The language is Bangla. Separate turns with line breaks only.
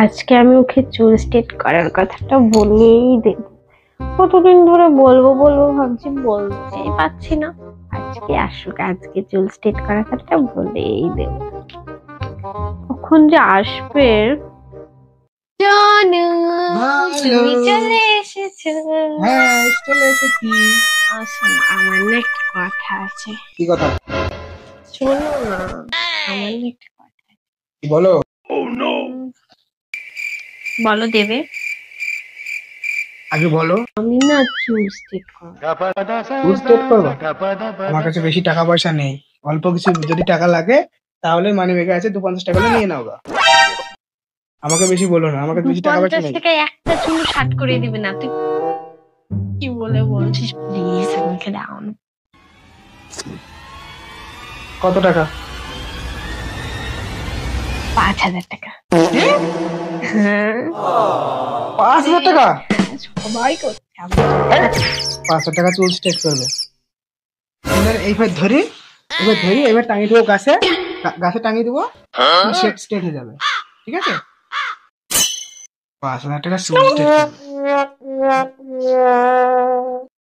আজকে আমি ওকে চুল স্ট্রেট করার কথাটা বলেই দেব। কতদিন ধরে বলবো বলবো ভাবছি, বলতেই পারছি না। আজকে আসুক, আজকে চুল স্ট্রেট করার কথাটা বলেই দেব। কখন যে আসবে। জানু, তুমি চলে এসেছো।
হ্যাঁ, চলে এসেছি।
শোনো, আমার না একটা কথা আছে।
কি কথা?
শোনো না, আমার না একটা কথা আছে।
বলো।
বলো দেবে।
আগে বলো।
আমি না চুল স্ট্রেট করবো।
চুল স্ট্রেট করবা? আমার কাছে বেশি টাকা পয়সা নেই। অল্প কিছু যদি টাকা লাগে তাহলে মানি ব্যাগে আছে, 250 টাকা হলে নিয়ে নাও গা। আমাকে বেশি বলো না, আমার কাছে বেশি টাকা পয়সা
50
নেই।
টাকায় একটা চুল শার্ট করে দিবে না? তুই কি বলে বলছিস? প্লিজ আমাকে দাও না।
কত টাকা?
5,000 টাকা। হ্যাঁ,
5,000 টাকা?
সবাই করছে।
5,000 টাকা চুল স্ট্রেট করবে? এইবার ধরি, এবার টাঙিয়ে দেবো গাছে। গাছে টাঙিয়ে দেবো, স্ট্রেট হয়ে যাবে। ঠিক আছে? 5,000 টাকা চুল স্ট্রেট করবে।